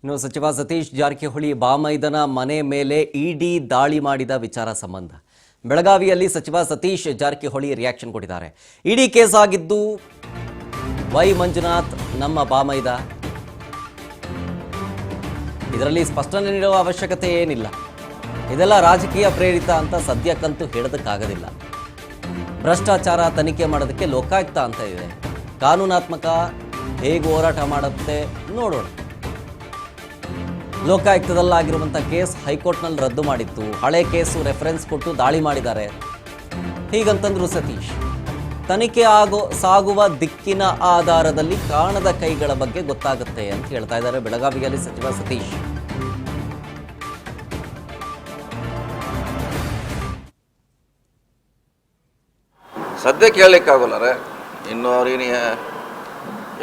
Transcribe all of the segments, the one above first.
ಇನ್ನು ಸಚಿವ ಸತೀಶ್ ಜಾರಕಿಹೊಳಿ ಬಾಮೈದನ ಮನೆ ಮೇಲೆ ಇಡಿ ದಾಳಿ ಮಾಡಿದ ವಿಚಾರ ಸಂಬಂಧ ಬೆಳಗಾವಿಯಲ್ಲಿ ಸಚಿವ ಸತೀಶ್ ಜಾರಕಿಹೊಳಿ ರಿಯಾಕ್ಷನ್ ಕೊಟ್ಟಿದ್ದಾರೆ. ಇಡಿ ಕೇಸ್ ಆಗಿದ್ದು ವೈ ಮಂಜುನಾಥ್ ನಮ್ಮ ಬಾಮೈದ, ಇದರಲ್ಲಿ ಸ್ಪಷ್ಟನೆ ನೀಡುವ ಅವಶ್ಯಕತೆ ಏನಿಲ್ಲ. ಇದೆಲ್ಲ ರಾಜಕೀಯ ಪ್ರೇರಿತ ಅಂತ ಸದ್ಯಕ್ಕಂತೂ ಹೇಳೋದಕ್ಕಾಗೋದಿಲ್ಲ. ಭ್ರಷ್ಟಾಚಾರ ತನಿಖೆ ಮಾಡೋದಕ್ಕೆ ಲೋಕಾಯುಕ್ತ ಅಂತ ಇದೆ. ಕಾನೂನಾತ್ಮಕ ಹೇಗೆ ಹೋರಾಟ ಮಾಡುತ್ತೆ ನೋಡೋಣ. ಲೋಕಾಯುಕ್ತದಲ್ಲಾಗಿರುವಂಥ ಕೇಸ್ ಹೈಕೋರ್ಟ್ನಲ್ಲಿ ರದ್ದು ಮಾಡಿತ್ತು. ಹಳೆ ಕೇಸು ರೆಫರೆನ್ಸ್ ಕೊಟ್ಟು ದಾಳಿ ಮಾಡಿದ್ದಾರೆ ಹೀಗಂತಂದ್ರು ಸತೀಶ್. ತನಿಖೆ ಸಾಗುವ ದಿಕ್ಕಿನ ಆಧಾರದಲ್ಲಿ ಕಾಣದ ಕೈಗಳ ಬಗ್ಗೆ ಗೊತ್ತಾಗುತ್ತೆ ಅಂತ ಹೇಳ್ತಾ ಇದ್ದಾರೆ ಬೆಳಗಾವಿಯಲ್ಲಿ ಸಚಿವ ಸತೀಶ್. ಸದ್ಯಕ್ಕೆ ಹೇಳಲಿಕ್ಕಾಗಲ್ಲ ರೇ. ಇನ್ನು ಅವ್ರೇನು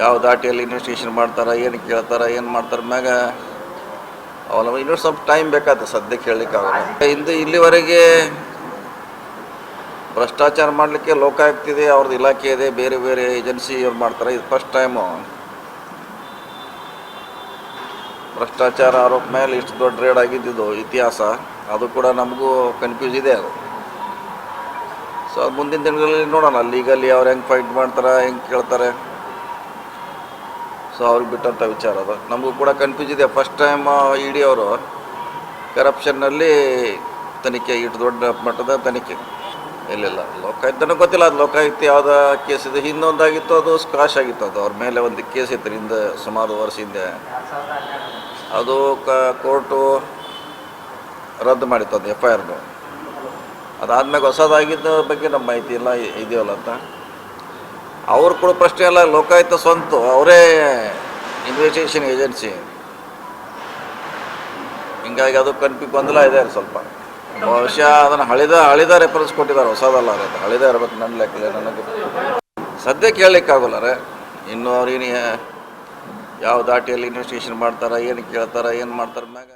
ಯಾವ ದಾಟಿಯಲ್ಲಿ ಇನ್ವೆಸ್ಟಿಗೇಷನ್ ಮಾಡ್ತಾರೆ, ಏನು ಕೇಳ್ತಾರೆ, ಏನು ಮಾಡ್ತಾರೆ ಮ್ಯಾಗ ಅವಲ್ಲ ಇನ್ನೂ ಸ್ವಲ್ಪ ಟೈಮ್ ಬೇಕಾಗ್ತದೆ. ಸದ್ಯಕ್ಕೆ ಹೇಳಲಿಕ್ಕಾಗಲ್ಲ. ಇಲ್ಲಿವರೆಗೆ ಭ್ರಷ್ಟಾಚಾರ ಮಾಡಲಿಕ್ಕೆ ಲೋಕಾಯುಕ್ತ ಇದೆ, ಅವ್ರದ್ದು ಇಲಾಖೆ ಇದೆ, ಬೇರೆ ಬೇರೆ ಏಜೆನ್ಸಿ ಅವ್ರು ಮಾಡ್ತಾರೆ. ಇದು ಫಸ್ಟ್ ಟೈಮು ಭ್ರಷ್ಟಾಚಾರ ಆರೋಪ ಮೇಲೆ ಇಷ್ಟು ದೊಡ್ಡ ರೇಡ್ ಆಗಿದ್ದು ಇತಿಹಾಸ. ಅದು ಕೂಡ ನಮಗೂ ಕನ್ಫ್ಯೂಸ್ ಇದೆ. ಅದು ಸೊ ಅದು ಮುಂದಿನ ದಿನಗಳಲ್ಲಿ ನೋಡೋಣ. ಲೀಗಲ್ಲಿ ಅವ್ರು ಹೆಂಗೆ ಫೈಟ್ ಮಾಡ್ತಾರೆ, ಹೆಂಗೆ ಕೇಳ್ತಾರೆ, ಸೊ ಅವ್ರಿಗೆ ಬಿಟ್ಟಂಥ ವಿಚಾರ. ಅದು ನಮಗೂ ಕೂಡ ಕನ್ಫ್ಯೂಸ್ ಇದೆ. ಫಸ್ಟ್ ಟೈಮ್ ಇಡಿ ಅವರು ಕರಪ್ಷನ್ನಲ್ಲಿ ತನಿಖೆ, ಇಟ್ಟು ದೊಡ್ಡ ಮಟ್ಟದ ತನಿಖೆ ಇಲ್ಲಿಲ್ಲ. ಲೋಕಾಯುಕ್ತನೂ ಗೊತ್ತಿಲ್ಲ. ಅದು ಲೋಕಾಯುಕ್ತ ಯಾವುದೋ ಕೇಸ್ ಇದೆ. ಹಿಂದೊಂದಾಗಿತ್ತು, ಅದು ಸ್ಕ್ವಾಶ್ ಆಗಿತ್ತು. ಅದು ಅವ್ರ ಮೇಲೆ ಒಂದು ಕೇಸ್ ಇತ್ತು ಹಿಂದೆ, ಸುಮಾರು ವರ್ಷ ಹಿಂದೆ. ಅದು ಕೋರ್ಟು ರದ್ದು ಮಾಡಿತ್ತು ಅದು FIRನು. ಅದಾದ್ಮೇಲೆ ಹೊಸದಾಗಿದ್ದ ಬಗ್ಗೆ ನಮ್ಮ ಮಾಹಿತಿ ಇಲ್ಲ ಇದೆಯಲ್ಲ ಅಂತ. ಅವ್ರು ಕೂಡ ಪ್ರಶ್ನೆ ಎಲ್ಲ ಲೋಕಾಯುಕ್ತ ಸ್ವಂತ ಅವರೇ ಇನ್ವೆಸ್ಟಿಗೇಷನ್ ಏಜೆನ್ಸಿ. ಹಿಂಗಾಗಿ ಅದು ಗೊಂದಲ ಇದೆ ಸ್ವಲ್ಪ. ಬಹುಶಃ ಅದನ್ನು ಹಳಿದ ರೆಫರೆನ್ಸ್ ಕೊಟ್ಟಿದ್ದಾರೆ, ಹೊಸದಲ್ಲ. ಅದು ಹಳಿದ ಇರ್ಬೇಕು ನನ್ನ ಲೆಕ್ಕಲೆ. ನನಗೆ ಸದ್ಯಕ್ಕೆ ಹೇಳಲಿಕ್ಕಾಗಲ್ಲ ರೇ. ಇನ್ನು ಅವ್ರೇನು ಯಾವ ದಾಟಿಯಲ್ಲಿ ಇನ್ವೆಸ್ಟಿಗೇಷನ್ ಮಾಡ್ತಾರೆ, ಏನು ಕೇಳ್ತಾರೆ, ಏನು ಮಾಡ್ತಾರೆ ಮ್ಯಾಗ